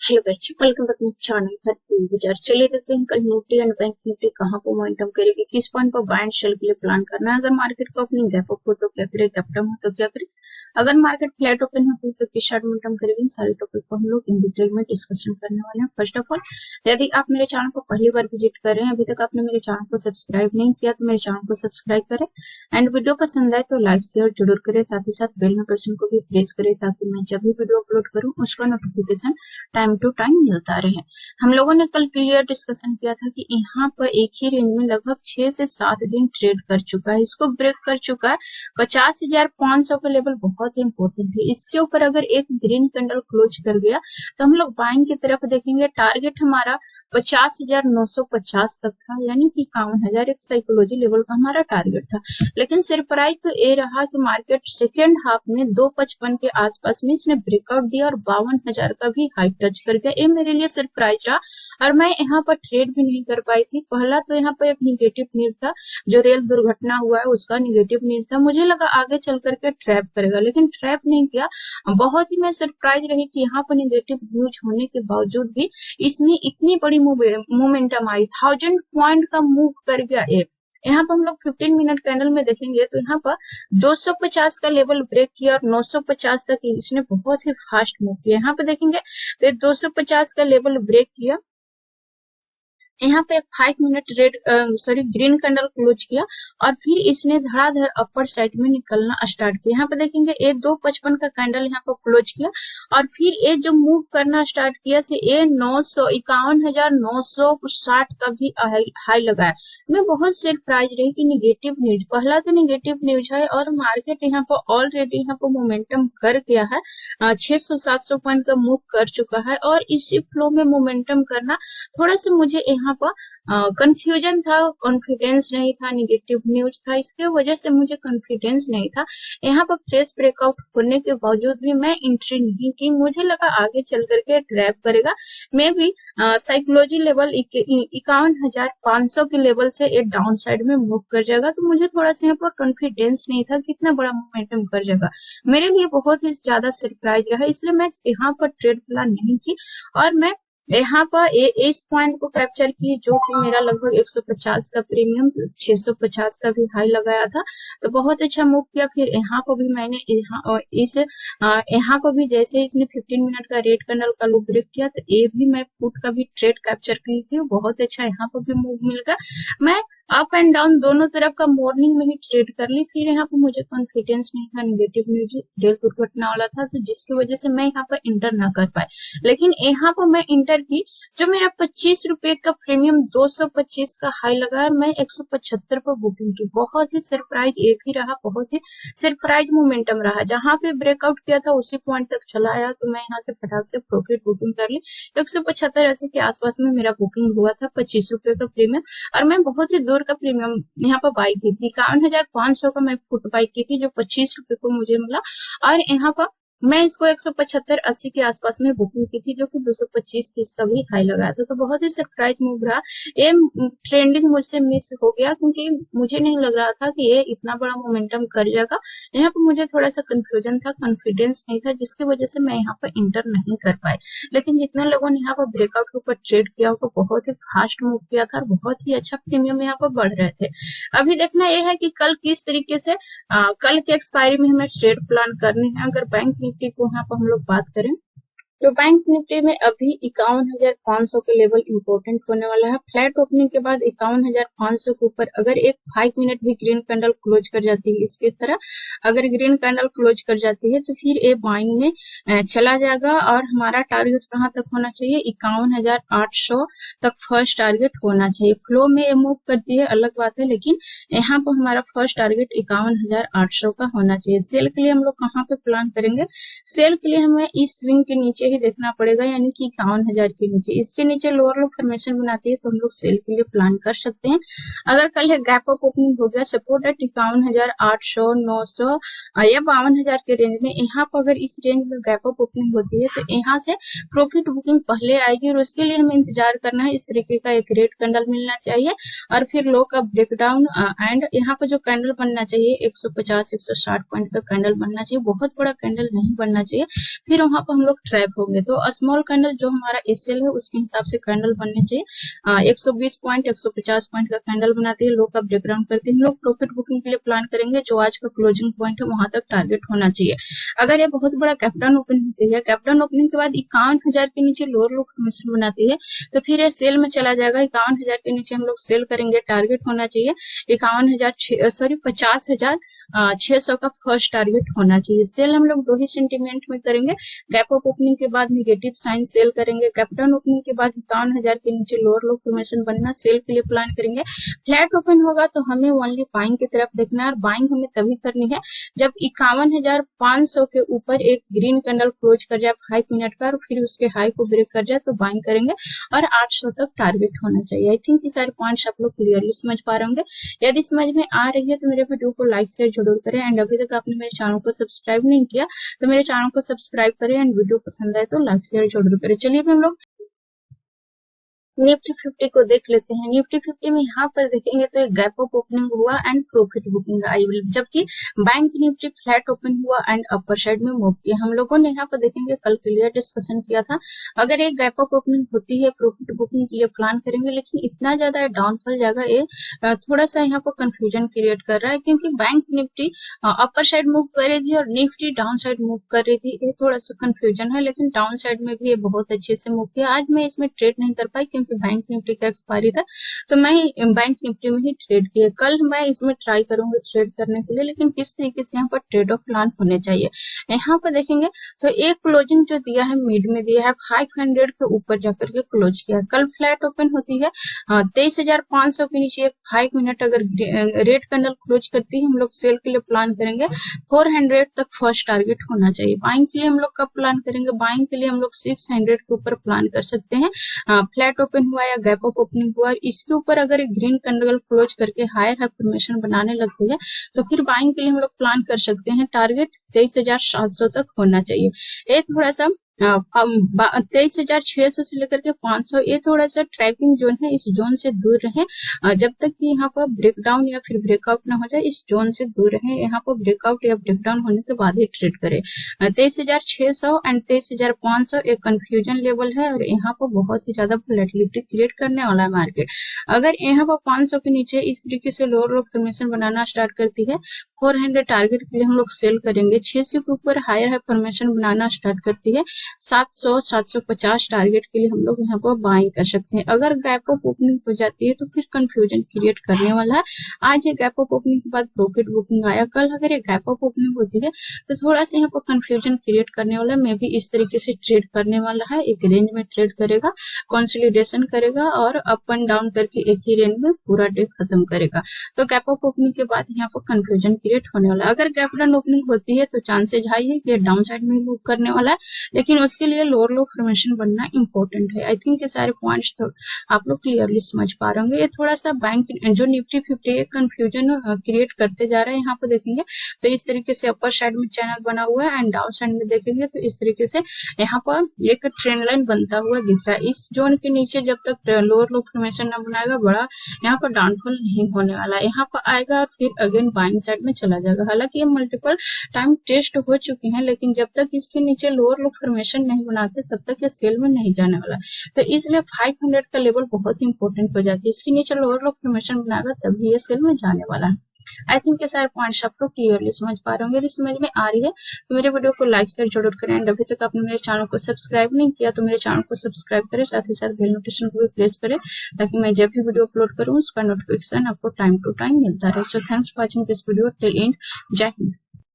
Hello guys, welcome back to channel Bharatiya Bazaar. चलिए देखते हैं कल निफ्टी एंड बैंक निफ्टी कहां पर मोमेंटम करेगी, किस पॉइंट पर बाय एंड सेल के लिए प्लान करना है। अगर मार्केट का ओपनिंग गैप अप हो तो क्या करे, गैप डाउन हो तो क्या करे, अगर मार्केट फ्लैट ओपन होती तो किस चार्ट मोमेंटम करेगी, सारे टॉपिक को हम लोग इन डिटेल में डिस्कशन करने वाले हैं। फर्स्ट ऑफ ऑल, यदि आप मेरे चैनल को पहली बार विजिट कर रहे हैं, अभी तक आपने मेरे चैनल को सब्सक्राइब नहीं किया तो मेरे चैनल को सब्सक्राइब करें एंड वीडियो पसंद आए तो लाइक शेयर जरूर करें। साथ ही साथ बेल नोटिफिकेशन को भी प्रेस करें ताकि मैं जब भी वीडियो अपलोड करूं उसका नोटिफिकेशन टाइम टू टाइम मिलता रहे। हम लोगों ने कल क्लियर डिस्कशन किया था कि यहाँ पर एक ही रेंज में लगभग 6 से 7 दिन ट्रेड कर चुका है, इसको ब्रेक कर चुका है। 50,500 का लेवल बहुत ही इंपॉर्टेंट है। इसके ऊपर अगर एक ग्रीन कैंडल क्लोज कर गया तो हम लोग बाइंग की तरफ देखेंगे। टारगेट हमारा 50,950 तक था, यानी कि 51,000 एक साइकोलॉजी लेवल का हमारा टारगेट था। लेकिन सरप्राइज तो ये रहा कि मार्केट सेकेंड हाफ में 255 के आसपास में इसने ब्रेकआउट दिया और 52,000 का भी हाई टच कर गया। ये मेरे लिए सरप्राइज रहा और मैं यहाँ पर ट्रेड भी नहीं कर पाई थी। पहला तो यहाँ पर एक निगेटिव न्यूज था, जो रेल दुर्घटना हुआ है उसका निगेटिव न्यूज था। मुझे लगा आगे चल करके ट्रैप करेगा, लेकिन ट्रैप नहीं किया। बहुत ही मैं सरप्राइज रही कि यहाँ पर निगेटिव न्यूज होने के बावजूद भी इसमें इतनी बड़ी मोमेंटम आई। 1000 पॉइंट का मूव कर गया एक। यहाँ पर हम लोग 15 मिनट कैंडल में देखेंगे तो यहाँ पर 250 का लेवल ब्रेक किया और 950 तक इसने बहुत ही फास्ट मूव किया। यहाँ पे देखेंगे तो 250 का लेवल ब्रेक किया, यहाँ पे 5 मिनट ग्रीन कैंडल क्लोज किया और फिर इसने धड़ाधड़ अपर साइड में निकलना स्टार्ट किया। यहाँ पे देखेंगे 255 का कैंडल यहाँ पर क्लोज किया और फिर ये जो मूव करना स्टार्ट किया से ये 51,960 का भी हाई लगाया। मैं बहुत सरप्राइज रही कि निगेटिव न्यूज, पहला तो निगेटिव न्यूज है और मार्केट यहाँ पर ऑलरेडी यहाँ पर मोमेंटम कर गया है। 600-700 पॉइंट का मूव कर चुका है और इसी फ्लो में मोमेंटम करना थोड़ा सा मुझे यहाँ पर कंफ्यूजन था, कॉन्फिडेंस नहीं था, निगेटिव न्यूज था, इसके वजह से मुझे कॉन्फिडेंस नहीं था। यहाँ पर फ्रेश ब्रेकआउट होने के बावजूद भी मैं एंट्री नहीं की। मुझे लगा आगे चल करके ट्रैप करेगा। मैं भी साइकोलॉजी लेवल 51,500 के लेवल से एक डाउन साइड में मूव कर जाएगा, तो मुझे थोड़ा सा यहाँ पर कॉन्फिडेंस नहीं था कितना बड़ा मोमेंटम कर जाएगा। मेरे लिए बहुत ही ज्यादा सरप्राइज रहा, इसलिए मैं यहाँ पर ट्रेड प्लान नहीं की और मैं यहाँ पर इस पॉइंट को कैप्चर किए, जो कि मेरा लगभग 150 का प्रीमियम 650 का भी हाई लगाया था, तो बहुत अच्छा मूव किया। फिर यहाँ को भी मैंने यहाँ को भी जैसे इसने 15 मिनट का रेड कैंडल का लो ब्रेक किया तो ये भी मैं पुट का भी ट्रेड कैप्चर की थी, बहुत अच्छा यहाँ पर भी मूव मिल गया। मैं अप एंड डाउन दोनों तरफ का मॉर्निंग में ही ट्रेड कर ली। फिर यहाँ पर मुझे कॉन्फिडेंस नहीं था, निगेटिव न्यूज रेल दुर्घटना वाला था, तो जिसकी वजह से मैं यहाँ पर इंटर ना कर पाए। लेकिन यहाँ पर मैं इंटर की, जो मेरा 25 रुपए का प्रीमियम 225 का हाई लगा है, मैं 175 पर बुकिंग की। बहुत ही सरप्राइज ये भी रहा, बहुत ही सरप्राइज मोमेंटम रहा। जहां पे ब्रेकआउट किया था उसी पॉइंट तक चला आया, तो मैं यहाँ से फटाक से प्रॉफिट बुकिंग कर ली। 175-80 के आसपास में मेरा बुकिंग हुआ था 25 रुपए का प्रीमियम, और मैं बहुत ही दूर का प्रीमियम यहाँ पर बाई की थी। 51,500 का मैं फुट बाई की थी, जो 25 रुपए को मुझे मिला। और यहाँ पर मैं इसको 175-80 के आसपास में बुकिंग की थी, जो कि 225-30 का भी हाई लगाया था। तो बहुत ही सरप्राइज मूव रहा। ये ट्रेंडिंग मुझसे मिस हो गया क्योंकि मुझे नहीं लग रहा था कि ये इतना बड़ा मोमेंटम कर जाएगा। यहाँ पर मुझे थोड़ा सा कंफ्यूजन था, कॉन्फिडेंस नहीं था, जिसकी वजह से मैं यहाँ पर इंटर नहीं कर पाई। लेकिन जितने लोगों ने यहाँ पर ब्रेकआउट के ऊपर ट्रेड किया वो बहुत ही फास्ट मूव किया था और बहुत ही अच्छा प्रीमियम यहाँ पर बढ़ रहे थे। अभी देखना यह है कि कल किस तरीके से कल के एक्सपायरी में हमें ट्रेड प्लान करने हैं। अगर बैंक निफ्टी को यहाँ पर हम लोग बात करें तो बैंक निफ्टी में अभी 51,500 के लेवल इंपॉर्टेंट होने वाला है। फ्लैट ओपनिंग के बाद 51,500 के ऊपर अगर एक 5 मिनट भी ग्रीन कैंडल क्लोज कर जाती है, इसकी तरह अगर ग्रीन कैंडल क्लोज कर जाती है तो फिर ये बाइंग में चला जाएगा और हमारा टारगेट कहाँ तक होना चाहिए, 51,800 तक फर्स्ट टारगेट होना चाहिए। फ्लो में ये मूव करती है अलग बात है, लेकिन यहाँ पर हमारा फर्स्ट टारगेट 51,800 का होना चाहिए। सेल के लिए हम लोग कहाँ पे प्लान करेंगे, सेल के लिए हमें इस स्विंग के नीचे ही देखना पड़ेगा, यानी कि 51,000 के नीचे। इसके नीचे लोअर लो फॉर्मेशन बनाती है तो हम लोग सेल के लिए प्लान कर सकते हैं। अगर कल गैप अप ओपनिंग हो गया, सपोर्ट है 51,800, 900 या 52,000 के रेंज में, यहाँ पर अगर इस रेंज में गैप अप ओपनिंग होती है तो यहाँ से प्रॉफिट बुकिंग पहले आएगी और उसके लिए हमें इंतजार करना है। इस तरीके का एक रेड कैंडल मिलना चाहिए और फिर लो का ब्रेकडाउन एंड यहाँ पर जो कैंडल बनना चाहिए 150-160 पॉइंट का कैंडल बनना चाहिए, बहुत बड़ा कैंडल नहीं बनना चाहिए, फिर वहां पर हम लोग ट्रैप होंगे। तो स्मॉल कैंडल जो हमारा एसएल है उसके हिसाब से कैंडल बनने चाहिए। 120 पॉइंट 150 पॉइंट का कैंडल बनाती है, लो का ब्रेक डाउन करती है। हम लोग प्रॉफिट बुकिंग के लिए प्लान करेंगे, जो आज का क्लोजिंग पॉइंट है वहां तक टारगेट होना चाहिए। अगर ये बहुत बड़ा कैप्टन ओपनिंग होती है, कैप्टन ओपनिंग के बाद 51,000 के नीचे लोअर लो फॉर्मेशन बनाती है, तो फिर ये सेल में चला जाएगा। 51,000 के नीचे हम लोग सेल करेंगे, टारगेट होना चाहिए 50,600 का फर्स्ट टारगेट होना चाहिए। सेल हम लोग दो ही सेंटीमेंट में करेंगे, गैप अप ओपनिंग के बाद नेगेटिव साइन सेल करेंगे, कैप्टन ओपनिंग के बाद 51,000 के नीचे लोअर लो फॉर्मेशन बनना, सेल के लिए प्लान करेंगे। फ्लैट ओपन होगा तो हमें ओनली बाइंग की तरफ देखना है, और बाइंग हमें तभी करनी है जब 51,500 के ऊपर एक ग्रीन कैंडल क्लोज कर जाए 5 मिनट का, और फिर उसके हाई को ब्रेक कर जाए तो बाइंग करेंगे, और 800 तक टारगेट होना चाहिए। आई थिंक ये सारे पॉइंट्स आप लोग क्लियरली समझ पा रहे होंगे। यदि समझ में आ रही है तो मेरे वीडियो को लाइक शेयर जरूर करें, एंड अभी तक आपने मेरे चैनल को सब्सक्राइब नहीं किया तो मेरे चैनल को सब्सक्राइब करें, एंड वीडियो पसंद आए तो लाइक शेयर जरूर करें। चलिए हम लोग निफ्टी 50 को देख लेते हैं। निफ्टी 50 में यहाँ पर देखेंगे तो एक गैप अप ओपनिंग हुआ एंड प्रॉफिट बुकिंग आई, जबकि बैंक निफ्टी फ्लैट ओपन हुआ एंड अपर साइड में मूव किया। हम लोगों ने यहाँ पर देखेंगे कल क्लियर डिस्कशन किया था, अगर एक गैप अप ओपनिंग होती है प्रॉफिट बुकिंग के लिए प्लान करेंगे, लेकिन इतना ज्यादा डाउनफॉल जाएगा, ये थोड़ा सा यहाँ पर कंफ्यूजन क्रिएट कर रहा है, क्योंकि bank Nifty upper side move कर रही थी और निफ्टी डाउन साइड मूव कर रही थी। ये थोड़ा सा कंफ्यूजन है, लेकिन डाउन साइड में भी ये बहुत अच्छे से मूव किया। आज मैं इसमें ट्रेड नहीं कर पाई क्योंकि बैंक निफ्टी का एक्सपायरी था, तो मैं बैंक निफ्टी में ही ट्रेड किया। कल मैं इसमें ट्राई करूंगी ट्रेड करने के लिए, लेकिन किस तरीके से यहाँ पर ट्रेड ऑफ प्लान होने चाहिए। यहाँ पर देखेंगे तो एक क्लोजिंग जो दिया है मिड में दिया है 500 के ऊपर जाकर के क्लोज किया। कल फ्लैट ओपन होती है 23,500 के नीचे एक 5 मिनट अगर रेड कैंडल क्लोज करती है, हम लोग सेल के लिए प्लान करेंगे 400 तक फर्स्ट टारगेट होना चाहिए। बाइंग के लिए हम लोग कब प्लान करेंगे, बाइंग के लिए हम लोग 600 के ऊपर प्लान कर सकते हैं। फ्लैट ओपन हुआ या गैप अप ओपनिंग हुआ, इसके ऊपर अगर एक ग्रीन कैंडल क्लोज करके हायर हाई फॉर्मेशन बनाने लगती है तो फिर बाइंग के लिए हम लोग प्लान कर सकते हैं, टारगेट 23,700 तक होना चाहिए। ये थोड़ा सा 23,600 से लेकर के 500, ये थोड़ा सा ट्रैकिंग जोन है, इस जोन से दूर रहे जब तक कि यहाँ पर ब्रेकडाउन या फिर ब्रेकआउट ना हो जाए। इस जोन से दूर रहे, यहाँ पर ब्रेकआउट या ब्रेकडाउन होने के बाद ही ट्रेड करें। 23,600 एंड 23,500 एक कंफ्यूजन लेवल है, और यहाँ पर बहुत ही ज्यादा वोलेटिलिटी क्रिएट करने वाला है मार्केट। अगर यहाँ पर 500 के नीचे इस तरीके से लोअर लो फॉर्मेशन बनाना स्टार्ट करती है, 400 टारगेट के लिए हम लोग सेल करेंगे। 600 के ऊपर हायर हाई फॉर्मेशन बनाना स्टार्ट करती है, 700-750 टारगेट के लिए हम लोग यहाँ पर बाइंग कर सकते हैं। अगर गैप अप ओपनिंग हो जाती है तो फिर कंफ्यूजन क्रिएट करने वाला है। आज ये गैप अप ओपनिंग के बाद प्रॉफिट बुकिंग आया, कल अगर ये गैप अप ओपनिंग होती है तो थोड़ा सा यहाँ पर कंफ्यूजन क्रिएट करने वाला है। मे भी इस तरीके से ट्रेड करने वाला है, एक रेंज में ट्रेड करेगा, कंसोलिडेशन करेगा और अप एंड डाउन करके एक ही रेंज में पूरा डे खत्म करेगा। तो गैप अप ओपनिंग के बाद यहाँ पर कंफ्यूजन क्रिएट होने वाला है। अगर गैप डाउन ओपनिंग होती है तो चांसेज हाई है कि डाउन साइड में मूव करने वाला है, लेकिन उसके लिए लोअर लो फॉर्मेशन बनना इंपॉर्टेंट है। आई थिंक ये सारे पॉइंट्स तो आप लोग क्लियरली समझ पा रहे होंगे। ये थोड़ा सा बैंक जो निफ्टी 50 कंफ्यूजन क्रिएट करते जा रहे हैं। यहाँ पर देखेंगे तो इस तरीके से अपर साइड में चैनल बना हुआ है, एंड डाउन साइड में देखेंगे तो इस तरीके से यहाँ पर एक ट्रेंड लाइन बनता हुआ दिख रहा है। इस जोन के नीचे जब तक लोअर लो फॉर्मेशन न बनाएगा, बड़ा यहाँ पर डाउनफॉल नहीं होने वाला। यहाँ पर आएगा और फिर अगेन बाइंग साइड में चला जाएगा। हालांकि ये मल्टीपल टाइम टेस्ट हो चुके हैं, लेकिन जब तक इसके नीचे लोअर लो फॉर्मेशन नहीं बनाते तब तक ये सेल में नहीं जाने वाला। तो इसलिए 500 का लेवल बहुत इंपॉर्टेंट हो जाती है। इसके नीचे लोअर लो फॉर्मेशन बनाएगा तभी ये सेल में जाने वाला है। आई थिंक ये सारे पॉइंट्स आप लोग क्लियरली समझ पा रहे होंगे। यदि समझ में आ रही है तो मेरे वीडियो को लाइक शेयर जरूर करें, एंड अभी तक आपने मेरे चैनल को सब्सक्राइब नहीं किया तो मेरे चैनल को सब्सक्राइब करें, साथ ही साथ बेल नोटिफिकेशन को भी प्रेस करें, ताकि मैं जब भी वीडियो अपलोड करूँ उसका नोटिफिकेशन आपको टाइम टू टाइम मिलता रहे। So thanks for watching this video till and. जय हिंद।